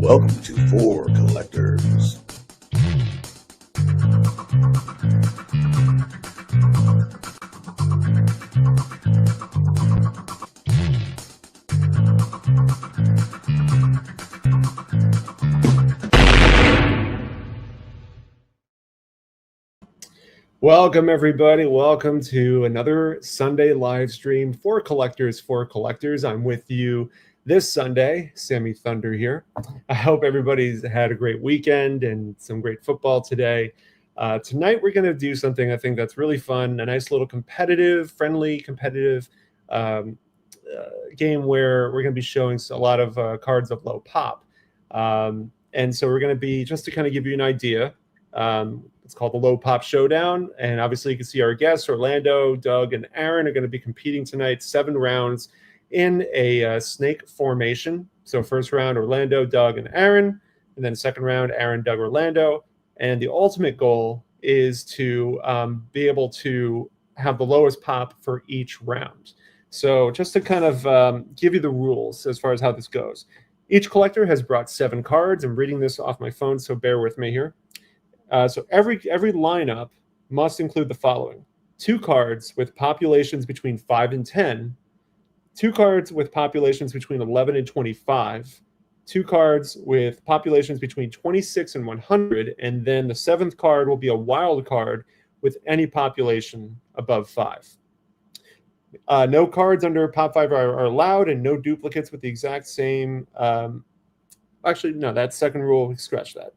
Welcome to For Collectors. Welcome, everybody. Welcome to another Sunday live stream for Collectors. I'm with you this Sunday, Sammy Thunder here. I hope everybody's had a great weekend and some great football today. Tonight, we're going to do something I think that's really fun, a nice little friendly competitive game where we're going to be showing a lot of cards of Low Pop. And so we're going to be, just to kind of give you an idea, it's called the Low Pop Showdown. And obviously you can see our guests, Orlando, Doug, and Aaron are going to be competing tonight, 7 rounds in a snake formation. So first round, Orlando, Doug, and Aaron. And then second round, Aaron, Doug, Orlando. And the ultimate goal is to be able to have the lowest pop for each round. So just to kind of give you the rules as far as how this goes. Each collector has brought 7 cards. I'm reading this off my phone, so bear with me here. So every lineup must include the following: 2 cards with populations between 5 and 10, 2 cards with populations between 11 and 25, 2 cards with populations between 26 and 100, and then the 7th card will be a wild card with any population above 5. No cards under Pop 5 are allowed, and no duplicates with the exact same. Actually, no, that's second rule. Scratch that.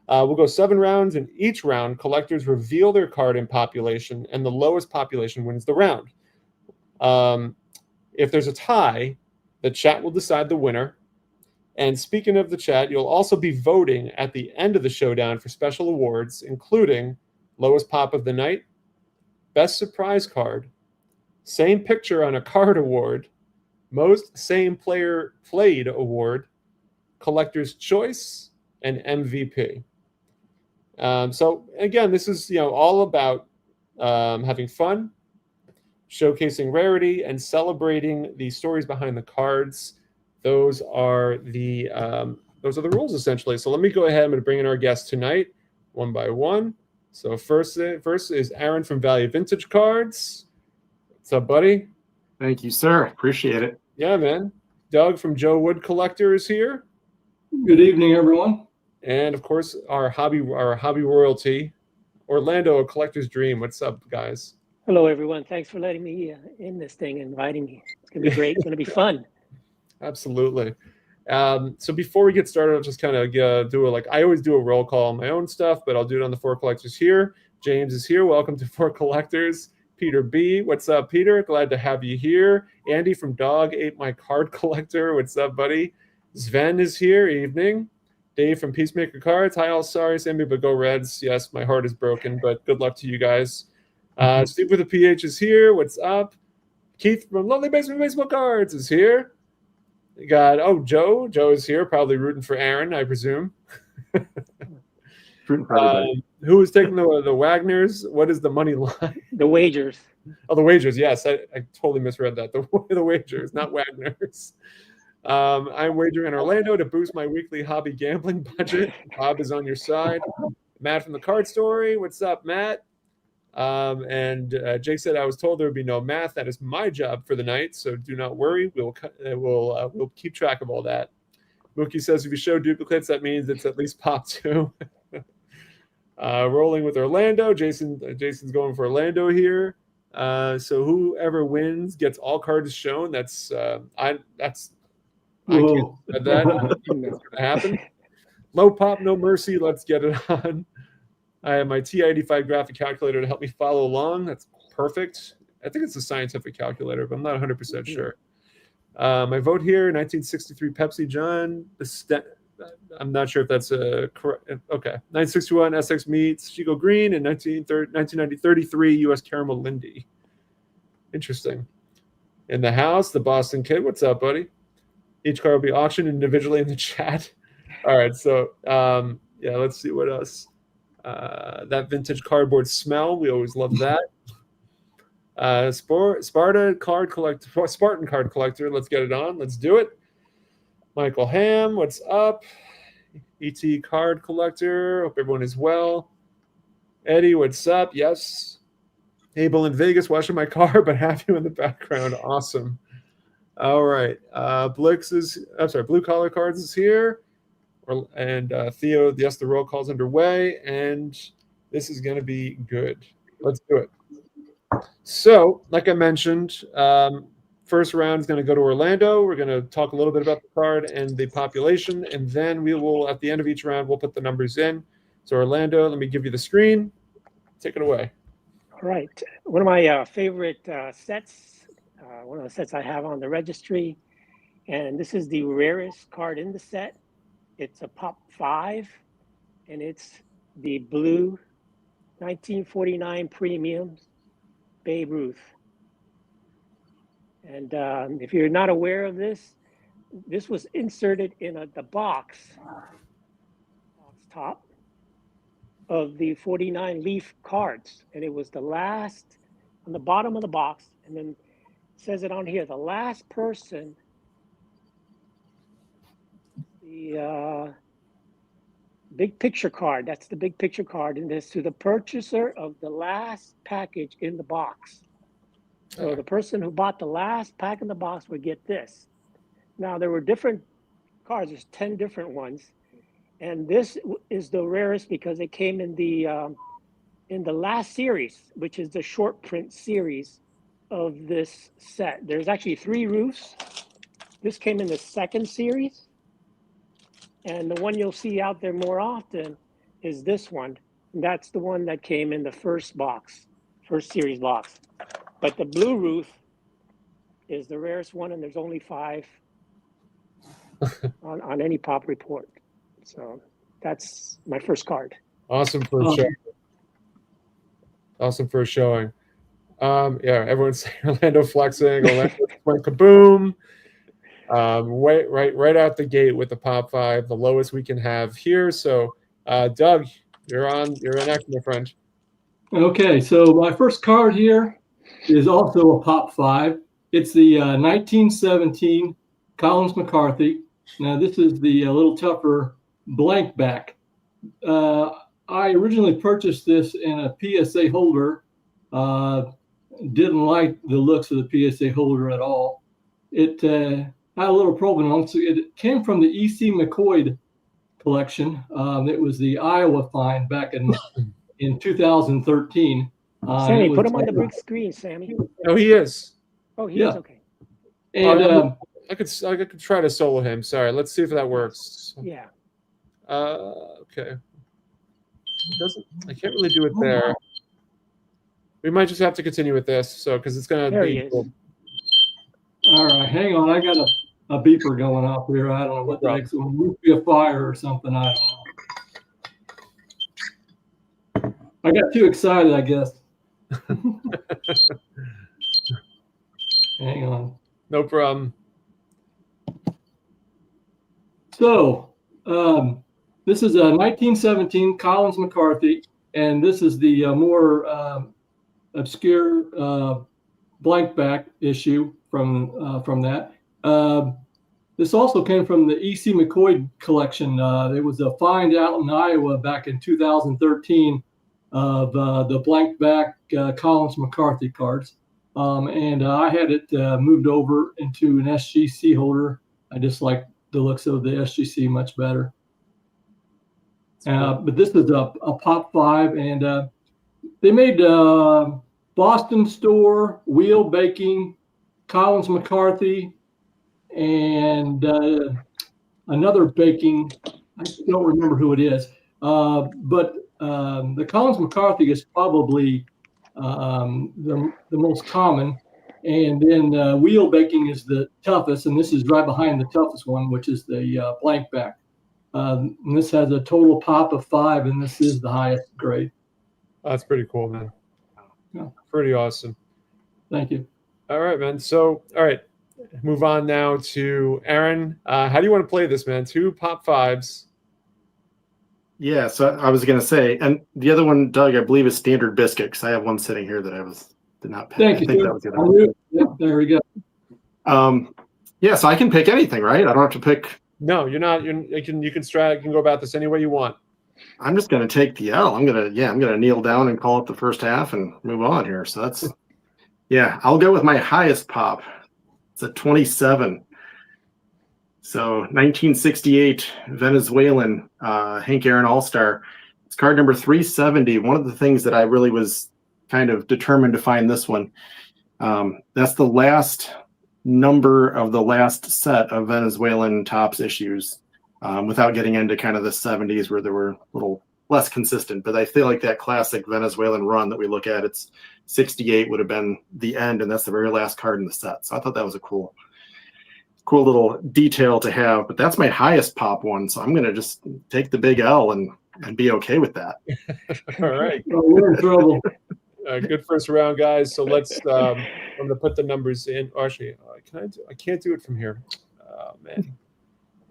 We'll go 7 rounds, and each round, collectors reveal their card in population, and the lowest population wins the round. If there's a tie, the chat will decide the winner. And speaking of the chat, you'll also be voting at the end of the showdown for special awards, including lowest pop of the night, best surprise card, same picture on a card award, most same player played award, collector's choice, and MVP. So again, this is all about having fun, showcasing Rarity, and celebrating the stories behind the cards. Those are the rules essentially. So let me go ahead. I'm going to bring in our guests tonight, one by one. So first is Aaron from Value Vintage Cards. What's up, buddy? Thank you, sir. Appreciate it. Yeah, man. Doug from Joe Wood Collector is here. Good evening, everyone. And of course, our hobby royalty, Orlando, a collector's dream. What's up, guys? Hello, everyone. Thanks for letting me in this thing and inviting me. It's gonna be great. It's gonna be fun. Absolutely. So before we get started, I'll just kind of I always do a roll call on my own stuff, but I'll do it on the 4 collectors here. James is here. Welcome to 4 collectors. Peter B. What's up, Peter? Glad to have you here. Andy from Dog Ate My Card Collector. What's up, buddy? Sven is here. Evening. Dave from Peacemaker Cards. Hi, all. Sorry, Sammy, but go Reds. Yes, my heart is broken, but good luck to you guys. Steve with the PH is here. What's up? Keith from Lonely Basement Baseball Cards is here. We got, Joe. Joe is here, probably rooting for Aaron, I presume. Rooting for everybody. Who is taking the Wagners? What is the money line? The wagers. Oh, the wagers. Yes, I totally misread that. The wagers, not Wagners. I'm wagering in Orlando to boost my weekly hobby gambling budget. Bob is on your side. Matt from the Card Story. What's up, Matt? And Jake said, I was told there would be no math. That is my job for the night, so do not worry. We'll keep track of all that. Mookie says, if you show duplicates, that means it's at least pop 2. Rolling with Orlando. Jason's going for Orlando here. So whoever wins gets all cards shown. I can't say that. That's going to happen. Low Pop, no mercy. Let's get it on. I have my TI-85 graphic calculator to help me follow along. That's perfect. I think it's a scientific calculator, but I'm not 100% sure. My vote here, 1963 Pepsi John. I'm not sure if that's a correct. Okay. 961 SX Meats Chico Green, and 1933 US Caramel Lindy. Interesting. In the house, the Boston Kid. What's up, buddy? Each card will be auctioned individually in the chat. All right. So, let's see what else. That vintage cardboard smell. We always love that. Spartan card collector. Let's get it on. Let's do it. Michael Ham, what's up? ET card collector. Hope everyone is well. Eddie, what's up? Yes. Abel in Vegas watching my car, but have you in the background. Awesome. All right. Blix is, I'm sorry, Blue Collar Cards is here. And Theo, yes, the roll call's underway, and this is going to be good. Let's do it. So, like I mentioned, first round is going to go to Orlando. We're going to talk a little bit about the card and the population, and then we will, at the end of each round, we'll put the numbers in. So, Orlando, let me give you the screen. Take it away. All right. One of my favorite sets, one of the sets I have on the registry, and this is the rarest card in the set. It's a Pop 5, and it's the blue 1949 Premium Babe Ruth. And if you're not aware of this, this was inserted in the box top of the 49 leaf cards, and it was the last on the bottom of the box, and then it says it on here, the last person, the big picture card, that's the big picture card, and this to the purchaser of the last package in the box. So the person who bought the last pack in the box would get this. Now there were different cards, there's 10 different ones. And this is the rarest because it came in the last series, which is the short print series of this set. There's actually 3 roofs. This came in the second series. And the one you'll see out there more often is this one. And that's the one that came in the first box, first series box. But the blue roof is the rarest one, and there's only 5 on any pop report. So that's my first card. Awesome first showing. Awesome first showing. Yeah, everyone's saying Orlando flexing. Orlando went kaboom. Right out the gate with the Pop 5, the lowest we can have here. So, Doug, you're in action, my friend. Okay, so my first card here is also a Pop 5. It's the 1917 Collins McCarthy. Now, this is the little tougher blank back. I originally purchased this in a PSA holder. Didn't like the looks of the PSA holder at all. It had a little provenance. It came from the E.C. McCoy collection. It was the Iowa find back in 2013. Sammy, put him on the big screen, Sammy. Oh, he is. Oh, he is? Okay. And I could try to solo him. Sorry, let's see if that works. Yeah. Okay. I can't really do it there. We might just have to continue with this, so because it's gonna There be. he is. Cool. all right, hang on. I got a beeper going off here. I don't know what the heck's going on. Be a fire or something. I don't know. I got too excited, I guess. Hang on. No problem. So, this is a 1917 Collins McCarthy, and this is the more obscure blank back issue from that. This also came from the E.C. McCoy collection. There was a find out in Iowa back in 2013 of the blank back Collins McCarthy cards. And I had it moved over into an SGC holder. I just like the looks of the SGC much better. But this is a Pop 5, and they made Boston Store, Wheel Baking, Collins McCarthy, and another baking. I don't remember who it is. But the Collins McCarthy is probably the most common. And then Wheel Baking is the toughest, and this is right behind the toughest one, which is the blank back. And this has a total pop of 5, and this is the highest grade. That's pretty cool, man. Yeah. Pretty awesome. Thank you. All right, man. So, all right, move on now to Aaron. How do you want to play this, man? 2 Pop 5s. Yeah, so I was going to say, and the other one, Doug, I believe is Standard Biscuit, because I have one sitting here that did not pick. Thank you. I think that was the other one. Yeah, there we go. Yeah, so I can pick anything, right? I don't have to pick No, you're not. You can you can go about this any way you want. I'm just going to take the L. I'm going to kneel down and call it the first half and move on here. So that's, yeah, I'll go with my highest pop. It's a 27. So 1968 Venezuelan Hank Aaron All-Star. It's card number 370. One of the things that I really was kind of determined to find this one. That's the last number of the last set of Venezuelan Topps issues, without getting into kind of the 70s where they were a little less consistent. But I feel like that classic Venezuelan run that we look at, it's 68 would have been the end, and that's the very last card in the set. So I thought that was a cool little detail to have. But that's my highest pop one, so I'm going to just take the big L and be okay with that. All right. Oh, we're in trouble. Good first round, guys. So let's. I'm going to put the numbers in. Oh, actually, I can't do it from here. Oh man.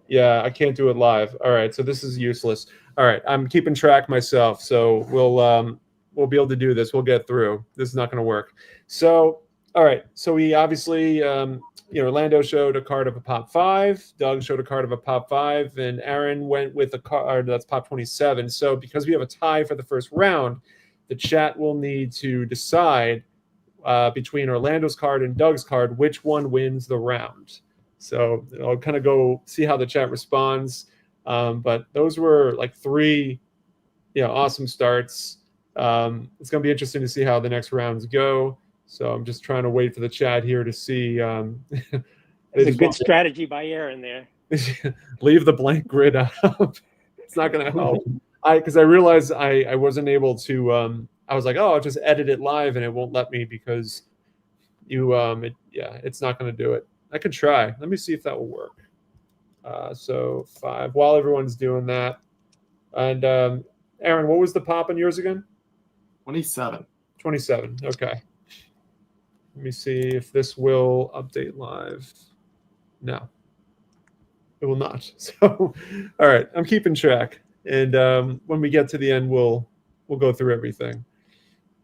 Yeah, I can't do it live. All right, so this is useless. All right, I'm keeping track myself, so we'll be able to do this. We'll get through. This is not going to work. So, all right. So we obviously, Orlando showed a card of a pop 5. Doug showed a card of a pop 5, and Aaron went with a card that's pop 27. So because we have a tie for the first round, the chat will need to decide between Orlando's card and Doug's card which one wins the round. So I'll kind of go see how the chat responds. But those were like 3, awesome starts. It's going to be interesting to see how the next rounds go. So I'm just trying to wait for the chat here to see. It's a good strategy by Aaron there. Leave the blank grid up. It's not going to help. Because I realized I wasn't able to. I was like, oh, I'll just edit it live, and it won't let me because it's not going to do it. I could try. Let me see if that will work. So 5. While everyone's doing that, and Aaron, what was the pop on yours again? 27. 27. Okay. Let me see if this will update live. No, it will not. So, all right, I'm keeping track, and when we get to the end, we'll go through everything.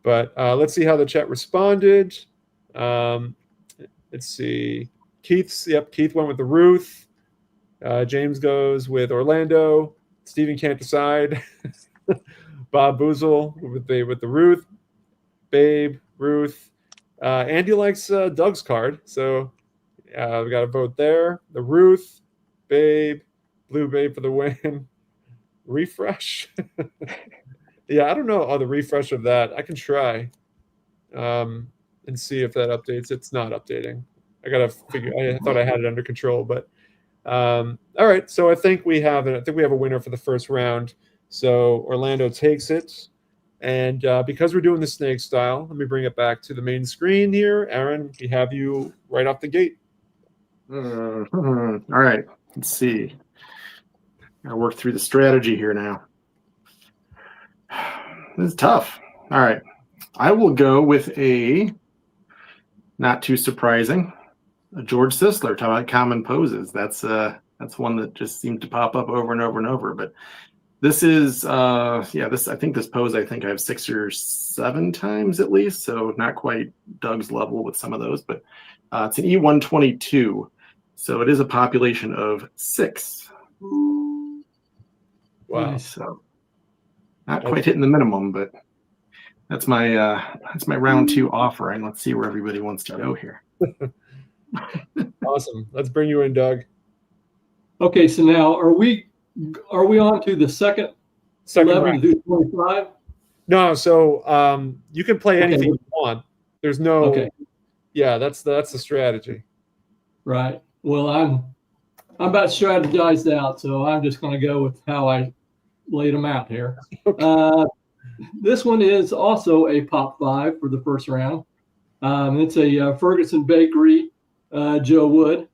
But let's see how the chat responded. Let's see. Keith went with the Ruth. James goes with Orlando. Steven can't decide. Bob Boozle with the Ruth. Babe, Ruth. Andy likes Doug's card, so we got a vote there. The Ruth, Babe, Blue Babe for the win. Refresh. Yeah, I don't know. Oh, the refresh of that. I can try and see if that updates. It's not updating. I gotta figure. I thought I had it under control, but all right. So I think we have it. I think we have a winner for the first round. So Orlando takes it, and because we're doing the snake style, let me bring it back to the main screen here. Aaron, we have you right off the gate. All right. Let's see. Gotta work through the strategy here now. This is tough. All right. I will go with a, not too surprising, a George Sisler, talking about common poses. That's one that just seemed to pop up over and over and over. But this is I think this pose I have 6 or 7 times at least, so not quite Doug's level with some of those, but it's an E122. So it is a population of 6. Wow. So not quite hitting the minimum, but that's my round 2 offering. Let's see where everybody wants to go here. Awesome. Let's bring you in, Doug. Okay, so now are we on to the second 11 round. through 25? No, so you can play anything you want. There's no. Okay. Yeah, that's the strategy. Right. Well, I'm about strategized out, so I'm just going to go with how I laid them out here. Okay. This one is also a pop 5 for the first round. It's a Ferguson Bakery Joe Wood,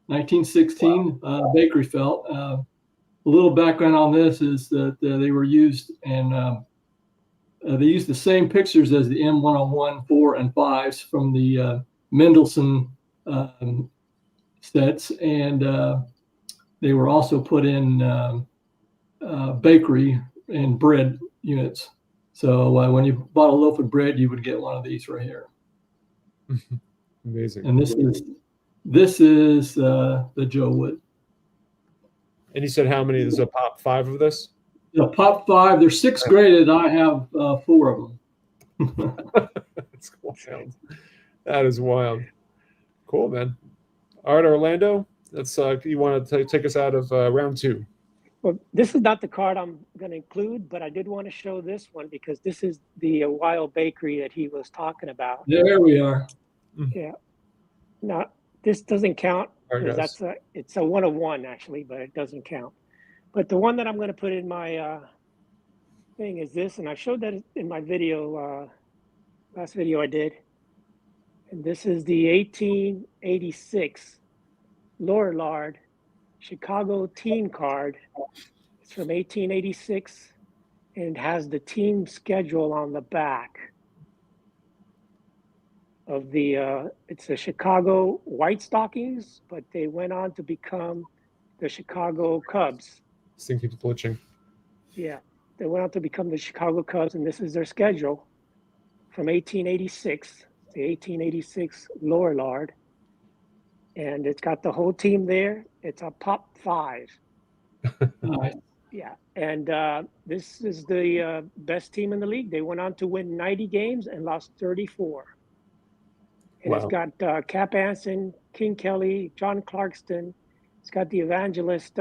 1916 bakery felt. A little background on this is that they were used, and they used the same pictures as the M101 4 and 5s from the Mendelssohn sets, and they were also put in bakery and bread units. So when you bought a loaf of bread, you would get one of these right here. Amazing. And this is the Joe Wood. And you said how many? There's a pop 5 of this? The pop 5, there's 6 graded. I have 4 of them. That's wild. That is wild. Cool, man. All right, Orlando. That's you want to take us out of round 2. Well, this is not the card I'm going to include, but I did want to show this one because this is the Wild Bakery that he was talking about. There we are. Yeah. Now, this doesn't count because it's a 1 of 1 actually, but it doesn't count. But the one that I'm going to put in my thing is this, and I showed that in my video, last video I did. And this is the 1886 Lorillard Chicago team card. It's from 1886 and it has the team schedule on the back of the, it's the Chicago White Stockings, but they went on to become the Chicago Cubs. This thing keeps glitching. Yeah, they went on to become the Chicago Cubs, and this is their schedule from 1886, the 1886 Lorillard. And it's got the whole team there. It's a pop 5. Nice. Yeah, and this is the best team in the league. They went on to win 90 games and lost 34. And It's got Cap Anson, King Kelly, John Clarkston. It's got the evangelist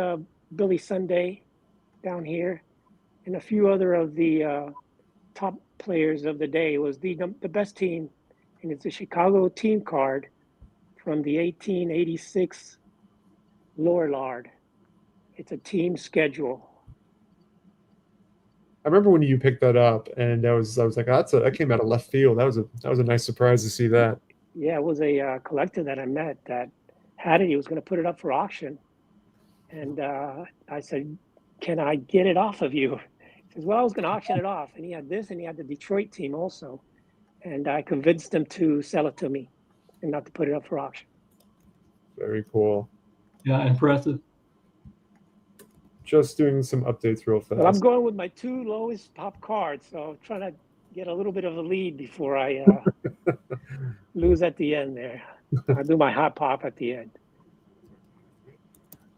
Billy Sunday down here, and a few other of the top players of the day. It was the best team, and it's a Chicago team card from the 1886 Lorillard. It's a team schedule. I remember when you picked that up, and I was like, oh, that came out of left field. That was a nice surprise to see that. Yeah, it was a collector that I met that had it. He was going to put it up for auction, and I said, "Can I get it off of you?" He says, "Well, I was going to auction it off." And he had this, and he had the Detroit team also, and I convinced him to sell it to me and not to put it up for auction. Very cool. Yeah, impressive. Just doing some updates real fast. Well, I'm going with my 2 lowest pop cards, so I'm trying to get a little bit of a lead before I lose at the end there. I'll do my hot pop at the end.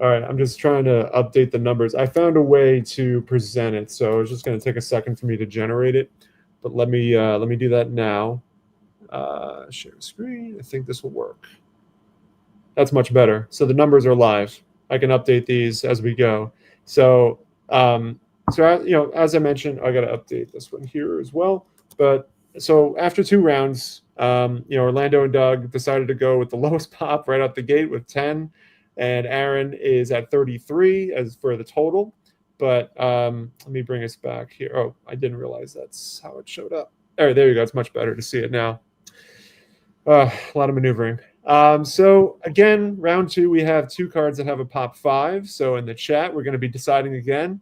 All right, I'm just trying to update the numbers. I found a way to present it, so it's just going to take a second for me to generate it. But let me do that now. Share screen. I think this will work. That's much better. So the numbers are live. I can update these as we go. So, as I mentioned, I got to update this one here as well. But so after 2 rounds, Orlando and Doug decided to go with the lowest pop right out the gate with 10, and Aaron is at 33 as for the total. But let me bring us back here. Oh, I didn't realize that's how it showed up. All right, there you go. It's much better to see it now. A lot of maneuvering. So again, round 2, we have 2 cards that have a pop 5. So in the chat, we're going to be deciding again,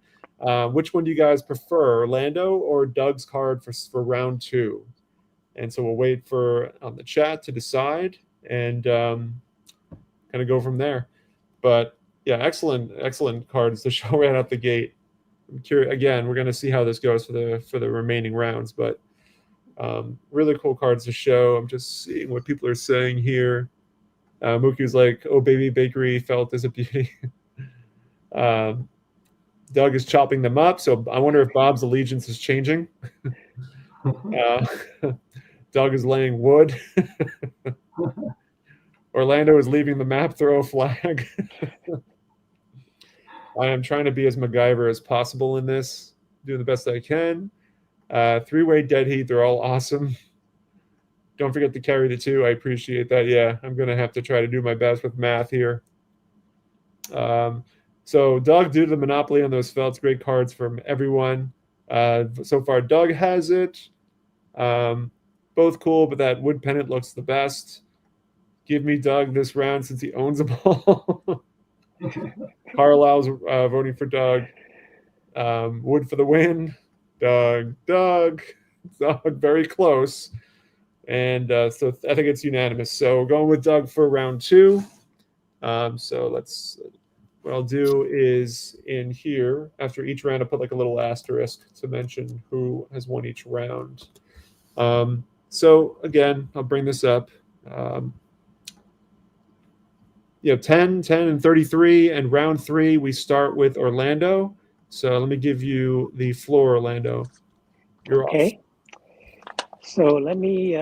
which one do you guys prefer, Orlando or Doug's card for round 2? And so we'll wait for on the chat to decide and kind of go from there. But yeah, excellent cards to show right out the gate. I'm curious, again, we're going to see how this goes for the remaining rounds, but really cool cards to show. I'm just seeing what people are saying here. Mookie's like, "Oh, baby bakery felt as a beauty." Doug is chopping them up, so I wonder if Bob's allegiance is changing. Doug is laying wood. Orlando is leaving the map, throw a flag. I am trying to be as MacGyver as possible in this, doing the best I can. 3-way dead heat, they're all awesome. Don't forget to carry the 2. I appreciate that. Yeah, I'm going to have to try to do my best with math here. So Doug, due to the monopoly on those felts, great cards from everyone. So far, Doug has it. Both cool, but that wood pennant looks the best. Give me Doug this round since he owns them all. Carlisle's voting for Doug. Wood for the win. Doug, very close. And so I think it's unanimous. So we're going with Doug for round 2. So what I'll do is in here, after each round, I'll put like a little asterisk to mention who has won each round. So again, I'll bring this up. 10, 10, and 33. And round 3, we start with Orlando. So let me give you the floor, Orlando. You're off. Okay. So let me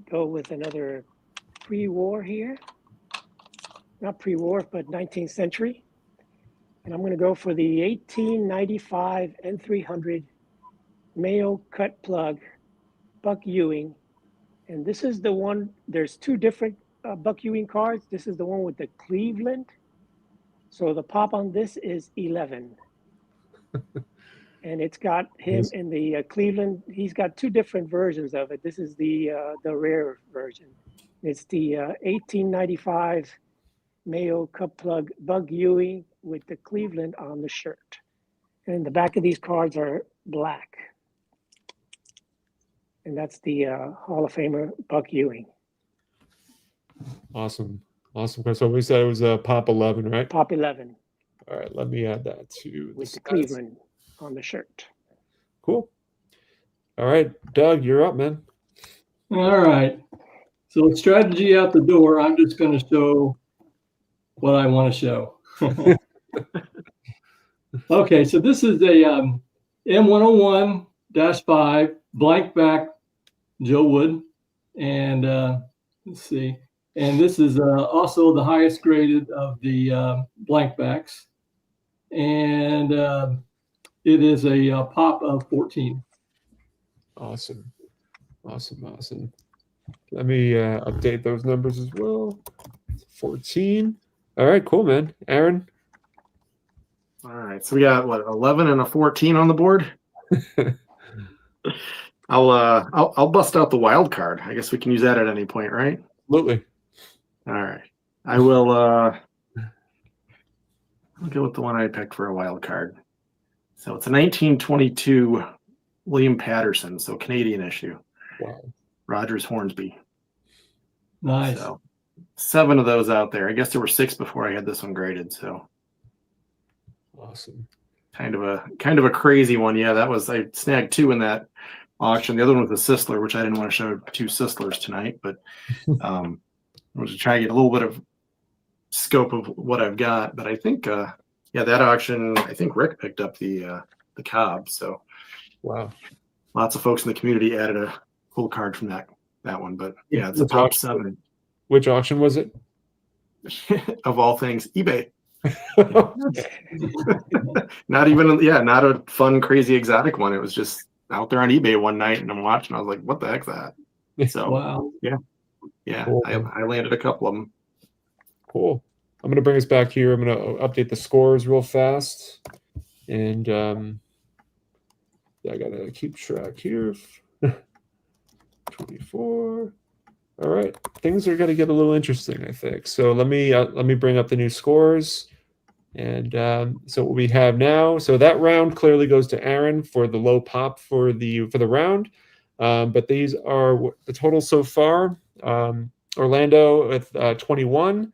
go with another pre-war here. Not pre-war, but 19th century. And I'm going to go for the 1895 N300 Mayo cut plug Buck Ewing. And this is the one, there's 2 different Buck Ewing cards. This is the one with the Cleveland. So the pop on this is 11. And it's got him in the Cleveland. He's got 2 different versions of it. This is the rare version. It's the 1895 Mayo cut plug Buck Ewing with the Cleveland on the shirt. And the back of these cards are black. And that's the Hall of Famer Buck Ewing. Awesome. So we said it was a pop 11, right? Pop 11. All right, let me add that to with the stats. Cleveland on the shirt. Cool. All right, Doug, you're up, man. All right. So strategy out the door. I'm just going to show what I want to show. Okay, so this is a M101-5 blank back Joe Wood. And let's see. And this is also the highest graded of the blank backs. And it is a pop of 14. Awesome. Let me update those numbers as well. 14. All right, cool, man. Aaron? All right, so we got what, 11 and a 14 on the board. I'll bust out the wild card. I guess we can use that at any point, right? Absolutely. All right, I will. I'll go with the one I picked for a wild card. So it's a 1922 William Patterson, so Canadian issue. Wow. Rogers Hornsby. Nice. So 7 of those out there. I guess there were 6 before I had this one graded. So awesome. Kind of a crazy one. Yeah, that was, I snagged 2 in that auction. The other one was a Sisler, which I didn't want to show 2 Sislers tonight, but I was trying to get a little bit of scope of what I've got. But I think that auction, I think Rick picked up the Cobb. So wow. Lots of folks in the community added a full card from that one. But yeah, it's a top 7. Which auction was it? Of all things, eBay. Not a fun, crazy, exotic one. It was just out there on eBay one night, and I'm watching. I was like, "What the heck's that?" So wow, yeah, cool. I landed a couple of them. Cool. I'm gonna bring us back here. I'm gonna update the scores real fast, and I gotta keep track here. 24. All right, things are gonna get a little interesting, I think. So let me bring up the new scores. And so what we have now, so that round clearly goes to Aaron for the low pop for the round. But these are the totals so far. Orlando with 21,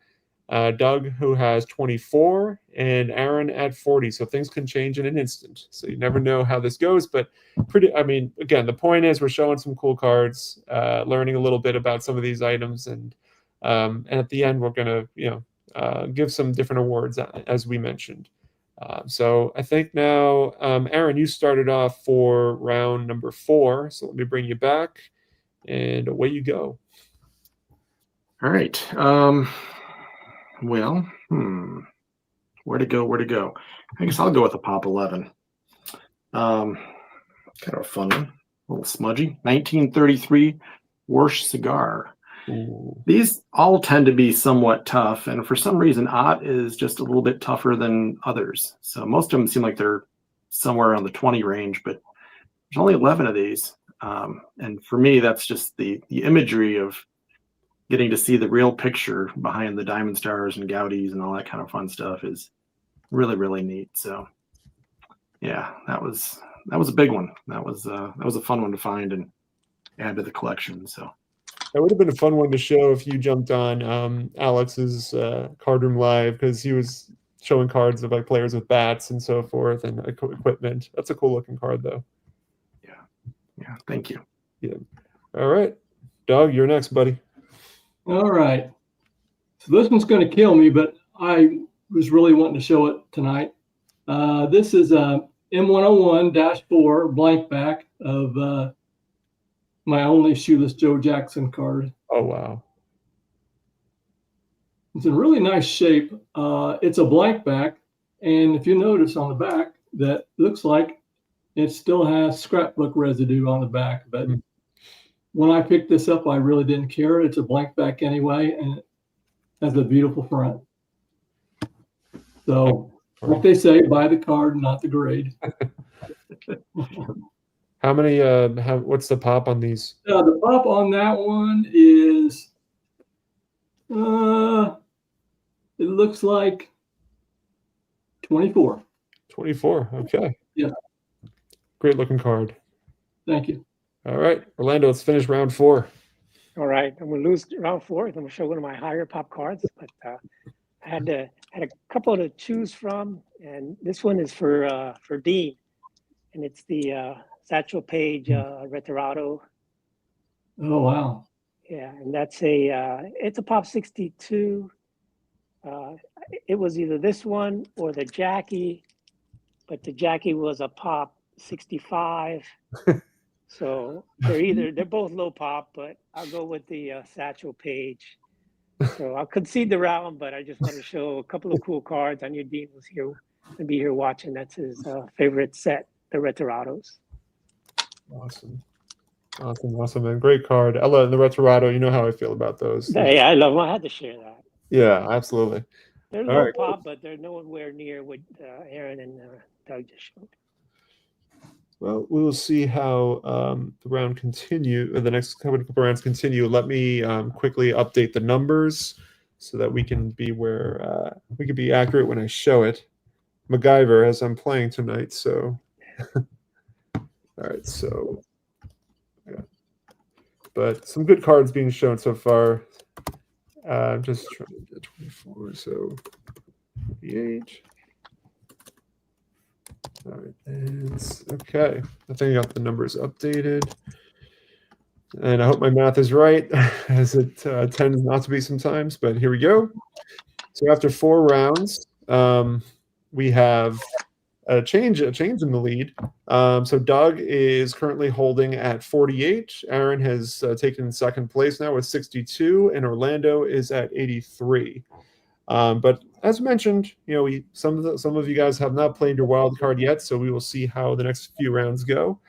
Doug who has 24, and Aaron at 40. So things can change in an instant. So you never know how this goes, but again, the point is we're showing some cool cards, learning a little bit about some of these items, and at the end we're gonna give some different awards as we mentioned. So I think now, Aaron, you started off for round number 4. So let me bring you back, and away you go. All right. Where to go? I guess I'll go with a pop 11. Kind of a fun one, a little smudgy. 1933 Warsh cigar. Ooh. These all tend to be somewhat tough, and for some reason, Ott is just a little bit tougher than others. So most of them seem like they're somewhere around the 20 range, but there's only 11 of these. And for me, that's just the imagery of getting to see the real picture behind the Diamond Stars and Gaudis and all that kind of fun stuff is really, really neat. So yeah, that was a big one. That was a fun one to find and add to the collection. So that would have been a fun one to show if you jumped on Alex's card room live, because he was showing cards of like players with bats and so forth and equipment. That's a cool looking card though. Yeah, thank you. Yeah. All right, Doug, you're next, buddy. all right. So this one's going to kill me, but I was really wanting to show it tonight. This is a M101-4 blank back of my only shoeless Joe Jackson card. Oh, wow. It's in really nice shape. It's a blank back, and if you notice on the back, that looks like it still has scrapbook residue on the back. But when I picked this up, I really didn't care. It's a blank back anyway, and it has a beautiful front. So, like they say, buy the card, not the grade. How many? What's the pop on these? The pop on that one is, it looks like 24. 24. Okay. Yeah. Great looking card. Thank you. All right, Orlando, let's finish round 4. All right, I'm gonna lose round 4. I'm gonna show one of my higher pop cards, but I had a couple to choose from, and this one is for Dean, and it's the Satchel Paige Retorado. Oh, wow. Yeah, and that's it's a pop 62. It was either this one or the Jackie, but the Jackie was a pop 65. So they're both low pop, but I'll go with the Satchel Paige. So I'll concede the round, but I just want to show a couple of cool cards. I knew Dean was here and be here watching. That's his favorite set, the Retorados. Awesome, and great card. Ella and the Retorado. You know how I feel about those. Yeah, I love them. I had to share that. Yeah, absolutely. They're All low right. pop, but they're nowhere near what Aaron and Doug just showed. Well, we will see how the round continue. The next couple rounds continue. Let me quickly update the numbers so that we can be where we can be accurate when I show it. MacGyver, as I'm playing tonight. So, all right. So, yeah. But some good cards being shown so far. I'm just trying to get 24. So, 48. All right, and okay. I think I got the numbers updated. And I hope my math is right, as it tends not to be sometimes, but here we go. So after 4 rounds, we have a change in the lead. So Doug is currently holding at 48. Aaron has taken second place now with 62, and Orlando is at 83. But as mentioned, you know, some of you guys have not played your wild card yet, so we will see how the next few rounds go.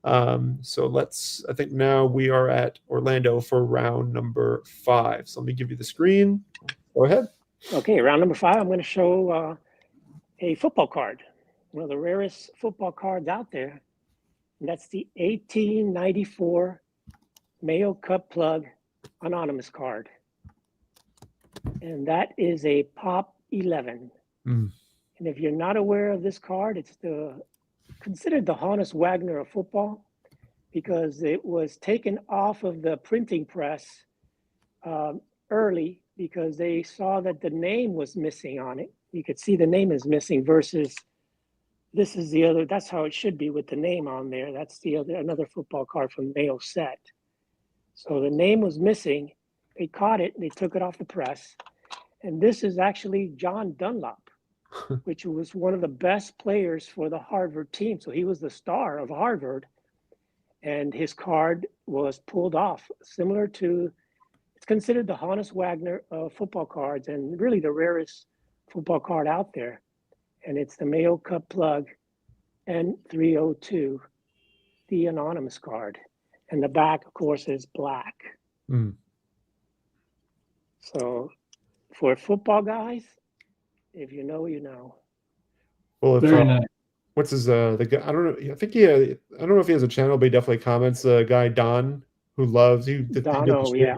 So I think now we are at Orlando for round number 5. So let me give you the screen. Go ahead. Okay, round number 5, I'm going to show a football card, one of the rarest football cards out there. And that's the 1894 Mayo Cup Plug Anonymous card. And that is a pop 11. And if you're not aware of this card, it's considered the Honus Wagner of football, because it was taken off of the printing press early because they saw that the name was missing on it. You could see the name is missing versus this is the other. That's how it should be with the name on there. That's another football card from Mayo set. So the name was missing. They caught it and they took it off the press. And this is actually John Dunlop, which was one of the best players for the Harvard team. So he was the star of Harvard, and his card was pulled off, similar to, it's considered the Honus Wagner of football cards and really the rarest football card out there. And it's the Mayo Cup Plug N302, the anonymous card. And the back, of course, is black. So for football guys, if you know, you know. Well, Very nice. What's his the guy? I don't know. I think I don't know if he has a channel, but he definitely comments. The guy Don, who loves Dono, yeah.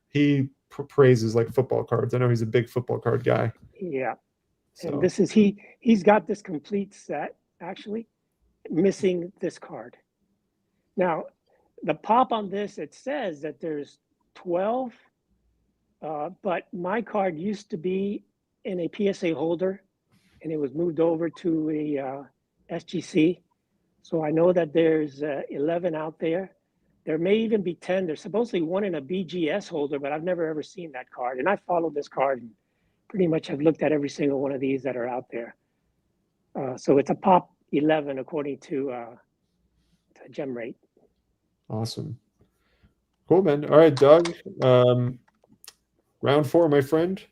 He praises like football cards. I know he's a big football card guy. Yeah. So. And this is he's got this complete set, actually, missing this card. Now, the pop on this, it says that there's 12, but my card used to be in a PSA holder, and it was moved over to a SGC. So I know that there's 11 out there, There may even be 10. There's supposedly one in a BGS holder, but I've never ever seen that card. And I followed this card and pretty much have looked at every single one of these that are out there. So it's a pop 11 according to gem rate. Awesome. Cool, man. All right, Doug. Round 4, my friend.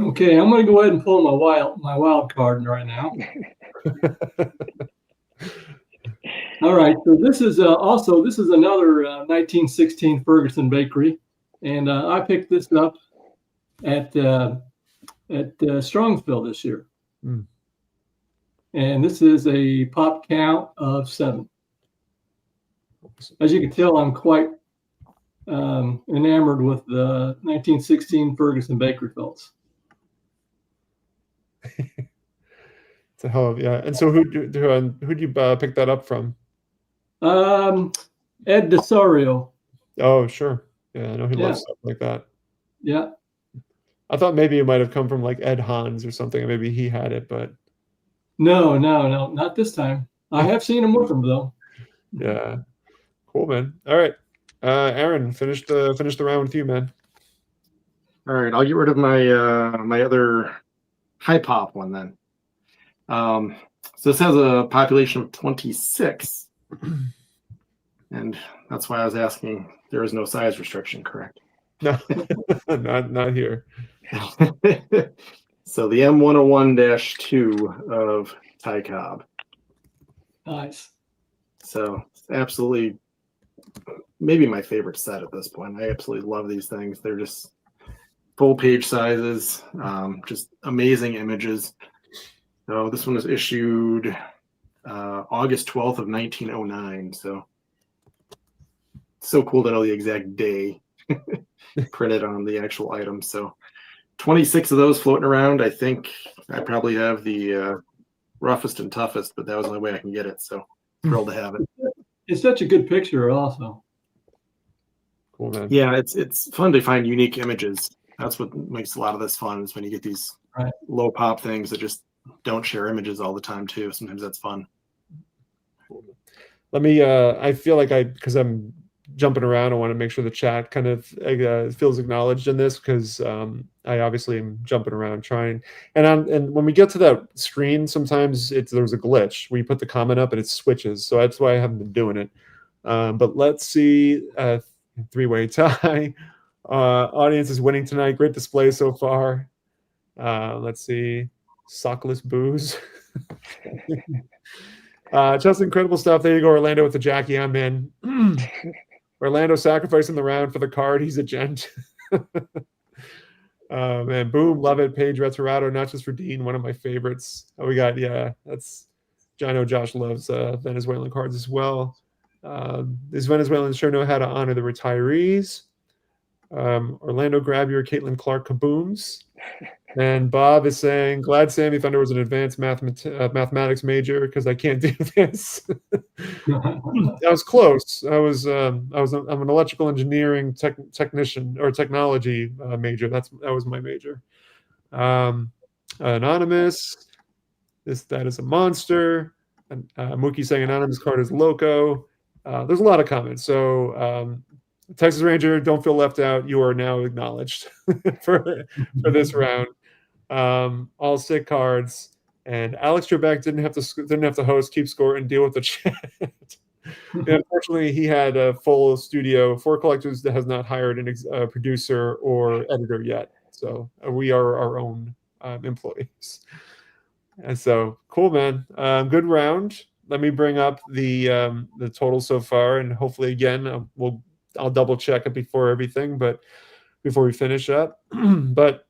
Okay, I'm going to go ahead and pull my wild card right now. All right, so this is another 1916 Ferguson Bakery, and I picked this up at Strongsville this year. Mm. And this is a pop count of 7. As you can tell, I'm quite enamored with the 1916 Ferguson Bakery felts. It's a hell of, yeah. And so who'd you pick that up from? Ed DeSario. Oh, sure. Yeah, I know he Yeah. loves stuff like that. Yeah. I thought maybe it might have come from like Ed Hans or something. Maybe he had it, but No, not this time. I have seen him with him though. yeah. Cool, man. All right. Aaron, finish the round with you, man. All right, I'll get rid of my my other high pop one then. So this has a population of 26, and that's why I was asking. There is no size restriction, correct? No, not here. So the M101-2 of Ty Cobb. Nice. So it's absolutely maybe my favorite set at this point. I absolutely love these things. They're just full page sizes, just amazing images. So this one was issued August 12th of 1909. So cool to know the exact day printed on the actual item. So 26 of those floating around. I think I probably have the roughest and toughest, but that was the only way I can get it. So thrilled to have it. It's such a good picture also. Cool, man. Yeah, it's fun to find unique images. That's what makes a lot of this fun, is when you get these low pop things that just don't share images all the time too. Sometimes that's fun. Let me I feel like because I'm jumping around, I want to make sure the chat kind of feels acknowledged in this, because I obviously am jumping around trying, and when we get to that screen, sometimes there's a glitch where you put the comment up and it switches, so that's why I haven't been doing it. But let's see, 3-way tie. Audience is winning tonight. Great display so far. Let's see, sockless booze. Just incredible stuff. There you go, Orlando with the Jackie. I'm in. Orlando sacrificing the round for the card. He's a gent. Man, boom, love it. Paige Retorado, not just for Dean, one of my favorites. Oh, we got, that's, I know Josh loves Venezuelan cards as well. These Venezuelans sure know how to honor the retirees. Orlando, grab your Caitlin Clark kabooms. And Bob is saying, glad Sammy Thunder was an advanced mathematics major, because I can't do this. I was close. I'm an electrical engineering technician or technology major. That was my major. Anonymous, that is a monster. Mookie saying anonymous card is loco. There's a lot of comments. So Texas Ranger, don't feel left out. You are now acknowledged for this round. All sick cards, and Alex Trebek didn't have to host, keep score, and deal with the chat. And unfortunately, he had a full studio for collectors that has not hired a producer or editor yet. So we are our own employees. And so cool, man. Good round. Let me bring up the total so far, and hopefully again I'll double check it before everything, but before we finish up. But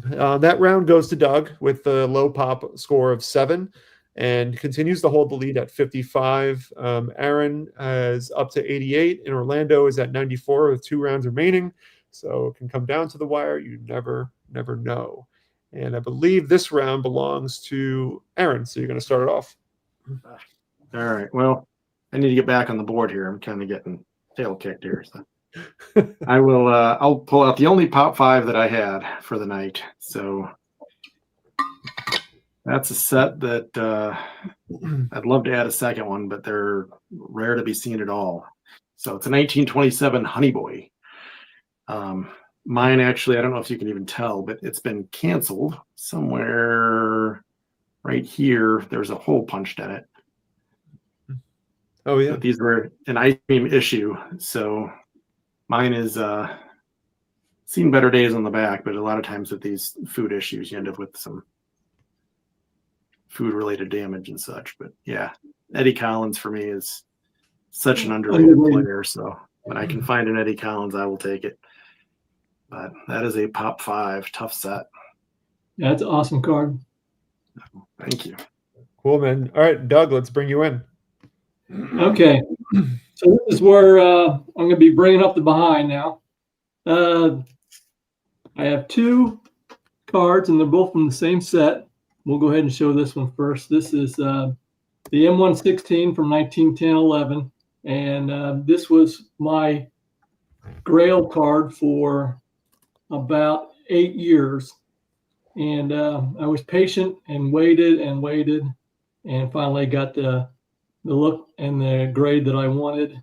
that round goes to Doug with the low pop score of 7 and continues to hold the lead at 55. Aaron is up to 88, and Orlando is at 94 with 2 rounds remaining. So it can come down to the wire. You never know. And I believe this round belongs to Aaron. So you're going to start it off. All right. Well, I need to get back on the board here. I'm kind of getting tail kicked here. So I will. I'll pull out the only pop 5 that I had for the night. So that's a set that I'd love to add a second one, but they're rare to be seen at all. So it's a 1927 Honey Boy. Mine actually, I don't know if you can even tell, but it's been canceled somewhere right here. There's a hole punched in it. Oh yeah. But these were an ice cream issue. So mine is seen better days on the back, but a lot of times with these food issues, you end up with some food related damage and such. But yeah, Eddie Collins for me is such an underrated player. So when I can find an Eddie Collins, I will take it. But that is a Pop 5 tough set. Yeah, that's an awesome card. Thank you. Cool, man. All right, Doug, let's bring you in. Okay, so this is where I'm going to be bringing up the behind now. I have two cards, and they're both from the same set. We'll go ahead and show this one first. This is the M116 from 1910-11, and this was my Grail card for about 8 years. And I was patient and waited, and finally got the look and the grade that I wanted.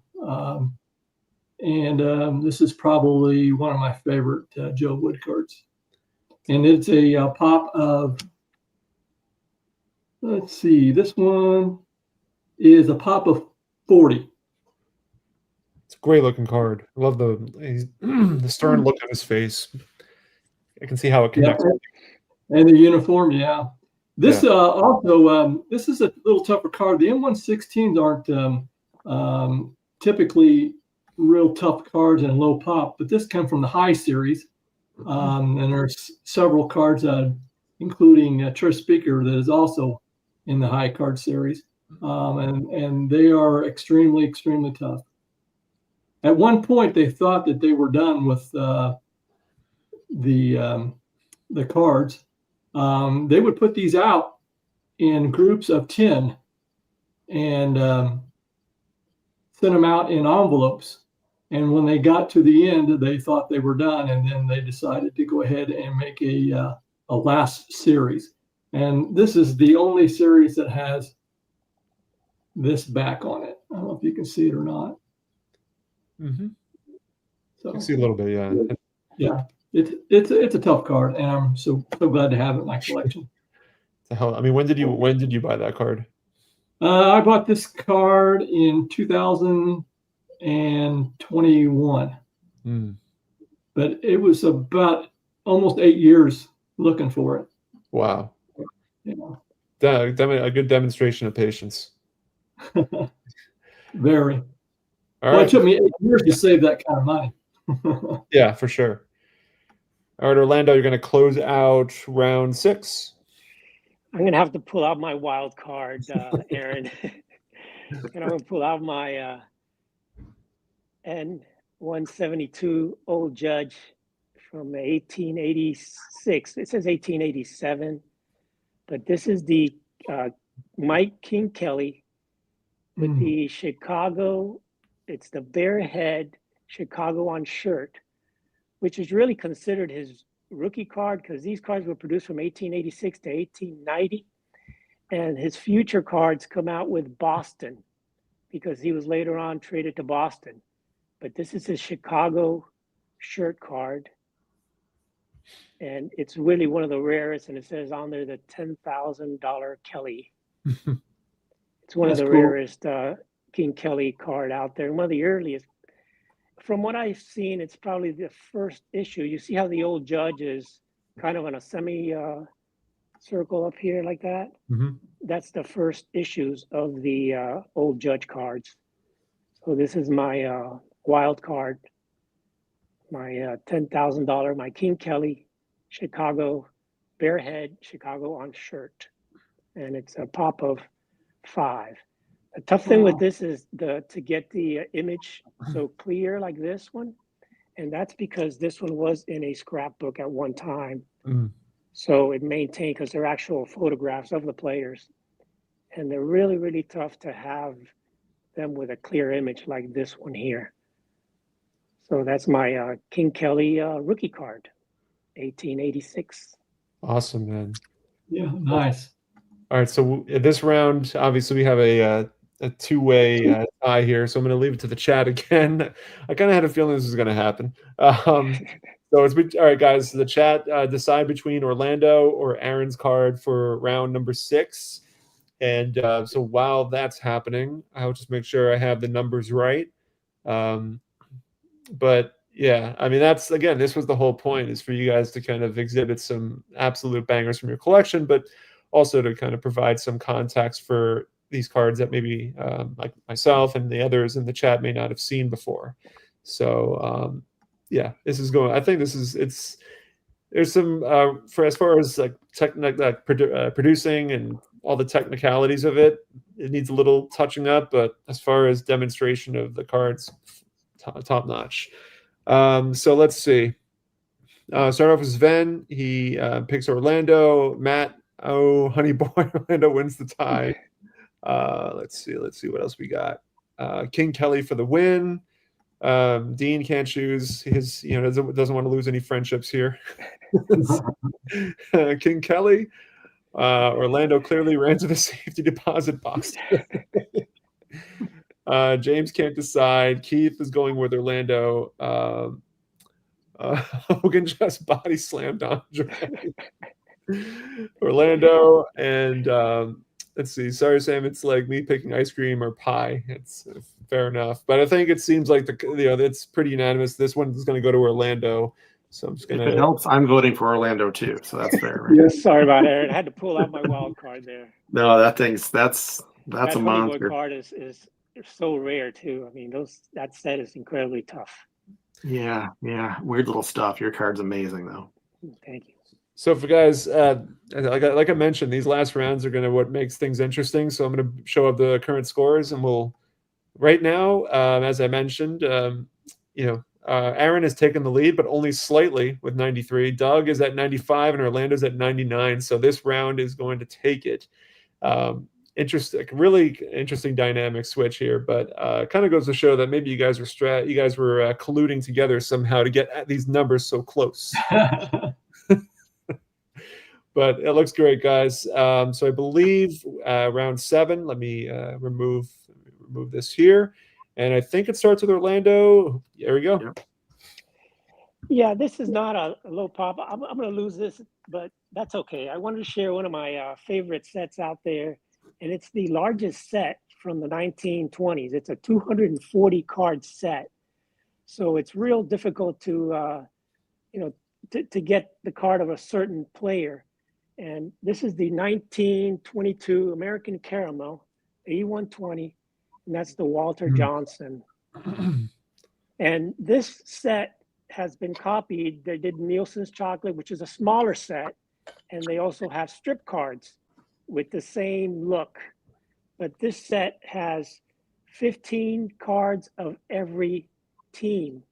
This is probably one of my favorite Joe Wood cards. And it's a pop of, let's see, this one is a pop of 40. It's a great looking card. I love the stern look on his face. I can see how it connects. Yeah, and the uniform, yeah. This also, this is a little tougher card. The M116s aren't typically real tough cards in low pop, but this comes from the high series. And there's several cards, including Trish Speaker, that is also in the high card series. And they are extremely, extremely tough. At one point, they thought that they were done with the cards. They would put these out in groups of 10 and send them out in envelopes. And when they got to the end, they thought they were done, and then they decided to go ahead and make a last series. And this is the only series that has this back on it. I don't know if you can see it or not. Mm-hmm. So I can see a little bit, yeah. Yeah, it's a tough card, and I'm so glad to have it in my collection. The hell, I mean, when did you buy that card? I bought this card in 2021, but it was about almost 8 years looking for it. Wow. Yeah. A good demonstration of patience. Very. All Well, right. it took me 8 years to save that kind of money. Yeah, for sure. All right, Orlando, you're going to close out round 6. I'm going to have to pull out my wild card, Aaron. And I'm going to pull out my N172 Old Judge from 1886. It says 1887, but this is the Mike King Kelly with the Chicago. It's the bare head Chicago on shirt, which is really considered his rookie card because these cards were produced from 1886 to 1890. And his future cards come out with Boston because he was later on traded to Boston. But this is his Chicago shirt card. And it's really one of the rarest. And it says on there the $10,000 Kelly. It's one of the rarest King Kelly card out there. And one of the earliest. From what I've seen, it's probably the first issue. You see how the old Judge is kind of on a semi circle up here like that? Mm-hmm. That's the first issues of the old Judge cards. So this is my wild card, my $10,000, my King Kelly Chicago barehead Chicago on shirt. And it's a pop of 5. The tough thing with this is to get the image so clear like this one. And that's because this one was in a scrapbook at one time. So it maintained, because they're actual photographs of the players. And they're really, really tough to have them with a clear image like this one here. So that's my King Kelly rookie card, 1886. Awesome, man. Yeah, nice. All right, so this round, obviously, we have a a two-way tie here, so I'm going to leave it to the chat again. I kind of had a feeling this was going to happen. So it's all right, guys. The chat decide between Orlando or Aaron's card for round number 6. And so while that's happening, I'll just make sure I have the numbers right. But yeah, I mean, that's, again, this was the whole point, is for you guys to kind of exhibit some absolute bangers from your collection, but also to kind of provide some context for these cards that maybe like myself and the others in the chat may not have seen before. So yeah, this is going, I think this is, there's some for as far as like producing and all the technicalities of it, it needs a little touching up, but as far as demonstration of the cards, top notch. So let's see. Start off with Sven. He picks Orlando. Matt, oh, honey boy, Orlando wins the tie. Let's see what else we got. King Kelly for the win. Dean can't choose his, doesn't want to lose any friendships here. King Kelly. Orlando clearly ran to the safety deposit box. James can't decide. Keith is going with Orlando. Hogan just body slammed Andre. Orlando, and let's see. Sorry, Sam. It's like me picking ice cream or pie. It's fair enough, but I think it seems like it's pretty unanimous. This one is going to go to Orlando, so I'm just going to. If it helps, I'm voting for Orlando too, so that's fair. Right? Yes, sorry about it. I had to pull out my wild card there. No, that's a monster. Card is so rare too. I mean, that set is incredibly tough. Yeah, weird little stuff. Your card's amazing though. Thank you. So for guys, like I mentioned, these last rounds are going to what makes things interesting. So I'm going to show up the current scores, and we'll right now, as I mentioned, Aaron has taken the lead, but only slightly with 93. Doug is at 95, and Orlando's at 99. So this round is going to take it. Really interesting dynamic switch here, but kind of goes to show that maybe you guys were colluding together somehow to get at these numbers so close. But it looks great, guys. So I believe round 7. Let me remove this here, and I think it starts with Orlando. There we go. Yeah, this is not a low pop. I'm going to lose this, but that's okay. I wanted to share one of my favorite sets out there, and it's the largest set from the 1920s. It's a 240 card set, so it's real difficult to get the card of a certain player. And this is the 1922 American Caramel E120, and that's the Walter Johnson. And this set has been copied. They did Nielsen's Chocolate, which is a smaller set, and they also have strip cards with the same look. But this set has 15 cards of every team,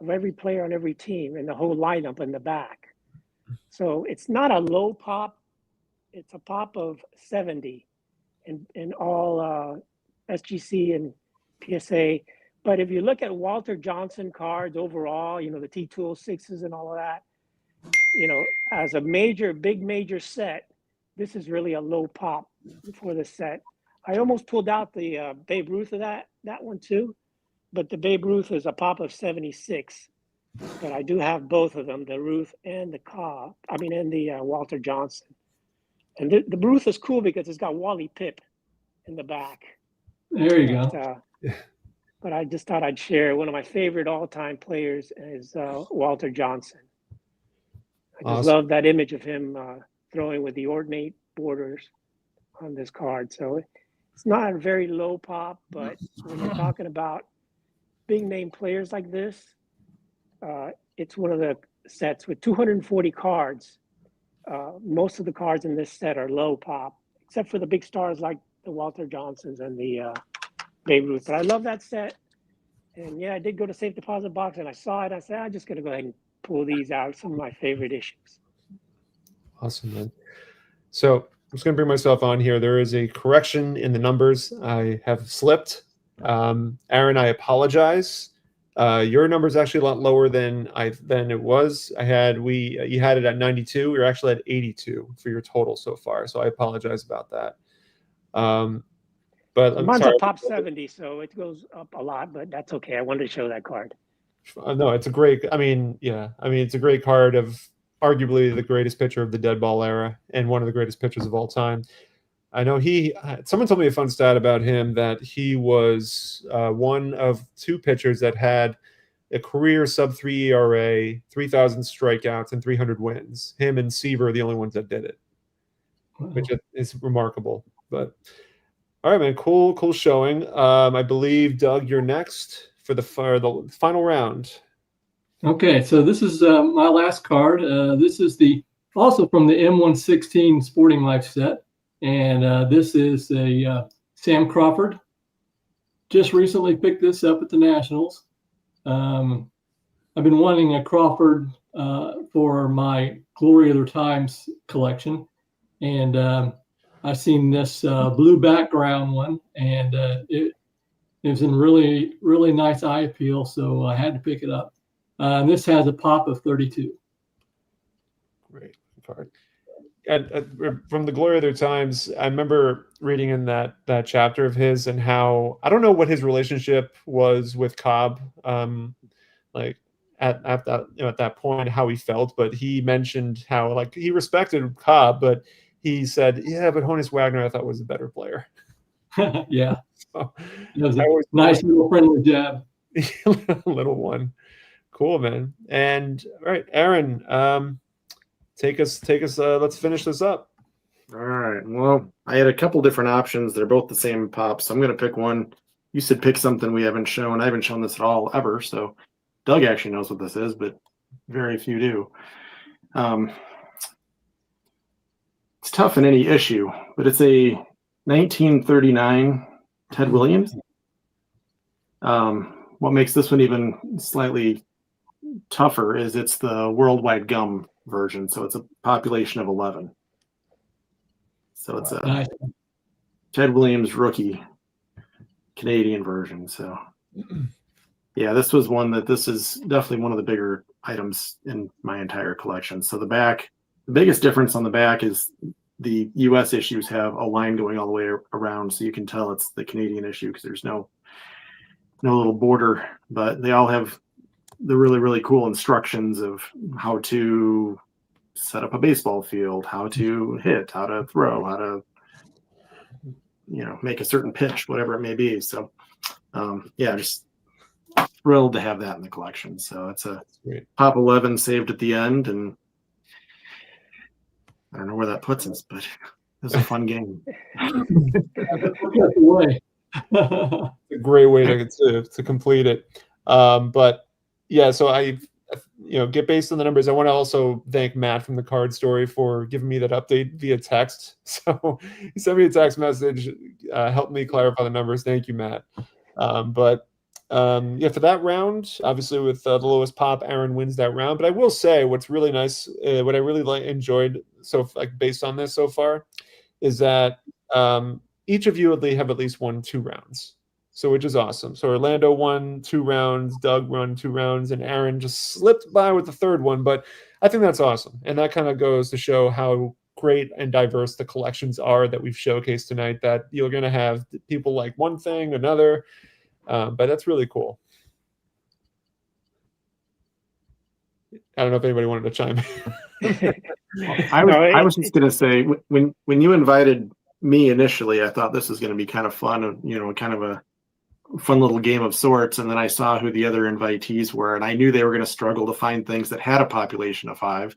of every player on every team, and the whole lineup in the back. So it's not a low pop, it's a pop of 70 in all SGC and PSA. But if you look at Walter Johnson cards overall, the T206s and all of that, as a big major set, this is really a low pop for the set. I almost pulled out the Babe Ruth of that one too, but the Babe Ruth is a pop of 76. But I do have both of them, the Ruth and the Walter Johnson. And the Ruth is cool because it's got Wally Pipp in the back. There you go. But I just thought I'd share one of my favorite all-time players is Walter Johnson. I just love that image of him throwing with the ornate borders on this card. So it's not a very low pop, but when you're talking about big name players like this, it's one of the sets with 240 cards. Most of the cards in this set are low pop, except for the big stars like the Walter Johnsons and the Babe Ruth. But I love that set. And yeah, I did go to safe deposit box and I saw it. I said, I'm just going to go ahead and pull these out. Some of my favorite issues. Awesome, man. So I'm just going to bring myself on here. There is a correction in the numbers. I have slipped. Aaron, I apologize. Your number is actually a lot lower than it was. You had it at 92. We were actually at 82 for your total so far. So I apologize about that. But I'm Mine's sorry. a top 70, so it goes up a lot, but that's okay. I wanted to show that card. No, it's a great. I mean, yeah. I mean, it's a great card of arguably the greatest pitcher of the dead ball era and one of the greatest pitchers of all time. I know someone told me a fun stat about him that he was one of two pitchers that had a career sub-3 ERA, 3,000 strikeouts, and 300 wins. Him and Seaver are the only ones that did it, which is remarkable. But all right, man, cool showing. I believe, Doug, you're next for the final round. Okay, so this is my last card. This is also from the M116 Sporting Life set. And this is a Sam Crawford. Just recently picked this up at the Nationals. I've been wanting a Crawford for my Glory of Their Times collection. And I've seen this blue background one, and it was in really, really nice eye appeal, so I had to pick it up. And this has a pop of 32. Great card. And from the Glory of Their Times, I remember reading in that chapter of his and how, I don't know what his relationship was with Cobb, like at that point, how he felt, but he mentioned how like he respected Cobb, but he said, yeah, but Honus Wagner I thought was a better player. Yeah. So, it was a nice little friendly jab. Little one. Cool, man. And all right, Aaron, take us. Let's finish this up. All right. Well, I had a couple different options. They're both the same pop, so I'm going to pick one. You said pick something we haven't shown. I haven't shown this at all ever, so Doug actually knows what this is, but very few do. It's tough in any issue, but it's a 1939 Ted Williams. What makes this one even slightly tougher is it's the Worldwide Gum version, so it's a population of 11. So it's a Nice. Ted Williams rookie Canadian version. So yeah, this is definitely one of the bigger items in my entire collection. So the biggest difference on the back is the US issues have a line going all the way around, so you can tell it's the Canadian issue because there's no little border, but they all have the really, really cool instructions of how to set up a baseball field, how to hit, how to throw, how to make a certain pitch, whatever it may be. So yeah, just thrilled to have that in the collection. So it's a Pop 11 saved at the end, and I don't know where that puts us, but it was a fun game. A great way to complete it. But yeah, so I get based on the numbers. I want to also thank Matt from the Card Story for giving me that update via text. So he sent me a text message, helped me clarify the numbers. Thank you, Matt. But yeah, for that round, obviously with the lowest pop, Aaron wins that round. But I will say what's really nice, what I really enjoyed based on this so far, is that each of you have at least won 2 rounds. So which is awesome. So Orlando won 2 rounds, Doug won 2 rounds, and Aaron just slipped by with the 3rd one. But I think that's awesome. And that kind of goes to show how great and diverse the collections are that we've showcased tonight, that you're going to have people like one thing, another. But that's really cool. I don't know if anybody wanted to chime in. I was just going to say, when you invited me initially, I thought this was going to be kind of fun, kind of a fun little game of sorts. And then I saw who the other invitees were, and I knew they were going to struggle to find things that had a population of 5.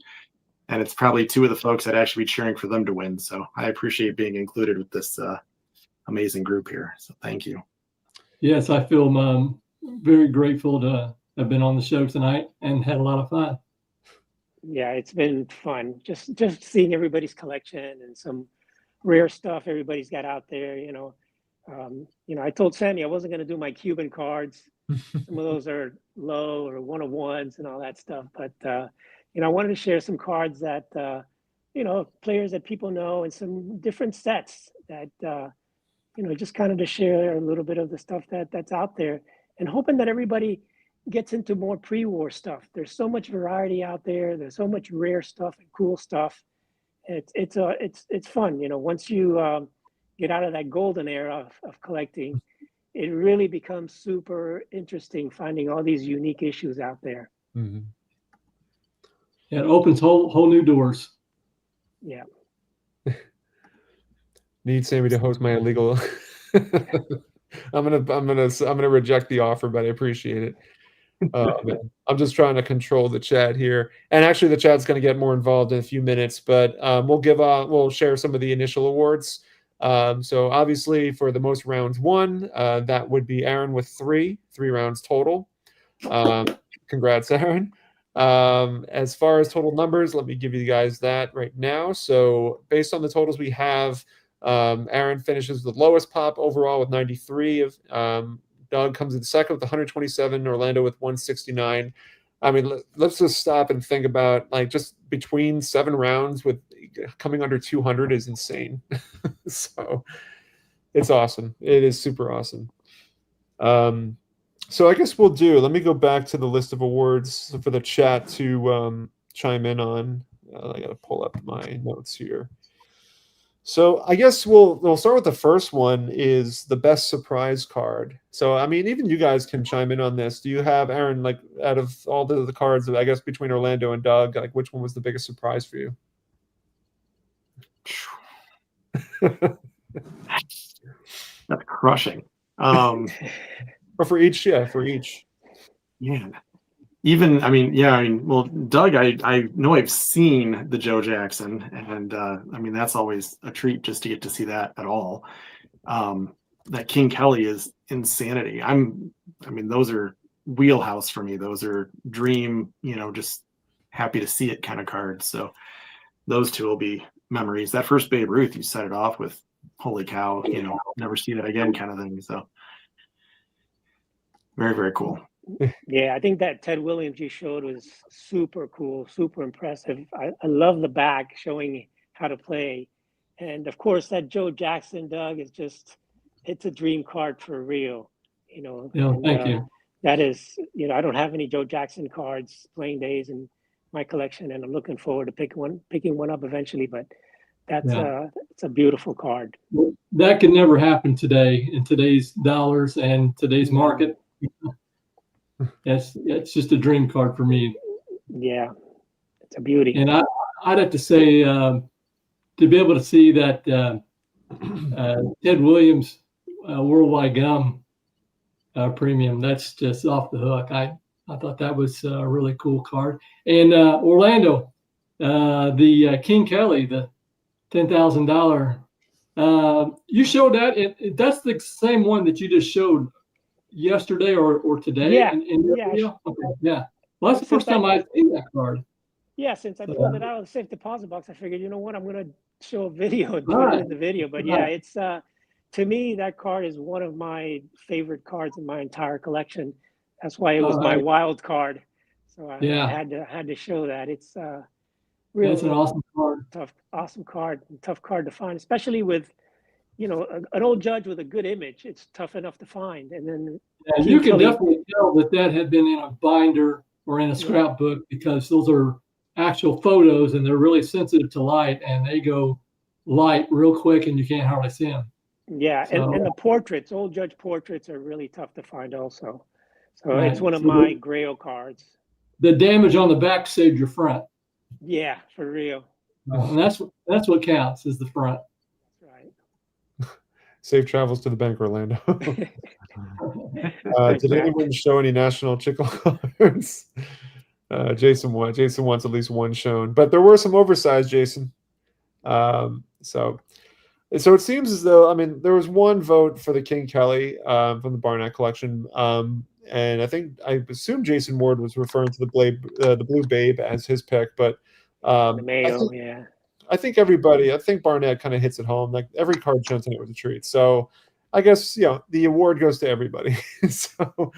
And it's probably 2 of the folks I'd actually be cheering for them to win. So I appreciate being included with this amazing group here. So thank you. Yes, I feel very grateful to have been on the show tonight and had a lot of fun. Yeah, it's been fun. Just seeing everybody's collection and some rare stuff everybody's got out there. I told Sammy I wasn't going to do my Cuban cards. Some of those are low or 101s and all that stuff. But I wanted to share some cards that players that people know, and some different sets that just kind of to share a little bit of the stuff that's out there, and hoping that everybody gets into more pre-war stuff. There's so much variety out there. There's so much rare stuff and cool stuff. It's fun. Once you get out of that golden era of collecting, it really becomes super interesting finding all these unique issues out there. Mhm. It opens whole new doors. Yeah. Need Sammy to host my illegal. I'm gonna reject the offer, but I appreciate it. Man. I'm just trying to control the chat here, and actually, the chat's going to get more involved in a few minutes. But we'll share some of the initial awards. So obviously, for the most rounds won, that would be Aaron with three rounds total. Congrats, Aaron. As far as total numbers, let me give you guys that right now. So based on the totals we have, Aaron finishes the lowest pop overall with 93. Doug comes in second with 127. Orlando with 169. I mean, let's just stop and think about, like, just between 7 rounds with coming under 200 is insane. So it's awesome. It is super awesome. So I guess let me go back to the list of awards for the chat to chime in on. I got to pull up my notes here. So I guess we'll start with the first one, is the best surprise card. So I mean, even you guys can chime in on this. Do you have, Aaron, like, out of all the cards, I guess between Orlando and Doug, like, which one was the biggest surprise for you? That's crushing. Or for each, yeah, for each. Yeah. Well, Doug, I know I've seen the Joe Jackson, and I mean, that's always a treat just to get to see that at all. That King Kelly is insanity. Those are wheelhouse for me. Those are dream, just happy to see it kind of cards. So those two will be memories. That first Babe Ruth, you set it off with, holy cow, never see that again kind of thing. So very, very cool. Yeah, I think that Ted Williams you showed was super cool, super impressive. I love the back showing how to play. And of course, that Joe Jackson, Doug, is it's a dream card for real. Thank you. That is, I don't have any Joe Jackson cards playing days in my collection, and I'm looking forward to picking one up eventually. But it's a beautiful card. That could never happen today in today's dollars and today's market. It's just a dream card for me. Yeah, it's a beauty. And I'd have to say, to be able to see that Ted Williams Worldwide Gum premium, that's just off the hook. I thought that was a really cool card. And Orlando, the King Kelly, the $10,000. You showed that. That's the same one that you just showed yesterday or today. Yeah. Okay. Yeah. Well, that's the first time I've seen that card. Yeah, since I pulled it out of the safe deposit box, I figured, you know what, I'm going to show a video and put it in the video. But yeah, it's to me, that card is one of my favorite cards in my entire collection. That's why it was my wild card. So I had to show that. It's really, it's an awesome card. Awesome card, tough card to find, especially with an old judge with a good image. It's tough enough to find. And then you can definitely tell that had been in a binder or in a scrapbook, because those are actual photos and they're really sensitive to light, and they go light real quick and you can't hardly see them. Yeah, so, and the portraits, old judge portraits, are really tough to find also. So it's one of my Grail cards. The damage on the back saved your front. Yeah, for real. And that's what counts, is the front. That's right. Safe travels to the bank, Orlando. Did anyone show any national chicken cards? Jason wants at least one shown, but there were some oversized, Jason. So it seems as though, there was one vote for the King Kelly from the Barnett collection, and I assume Jason Ward was referring to the Blue Babe as his pick, but the Mayo, I think Barnett kind of hits it home. Like, every card shown tonight was a treat. So I guess, the award goes to everybody. So,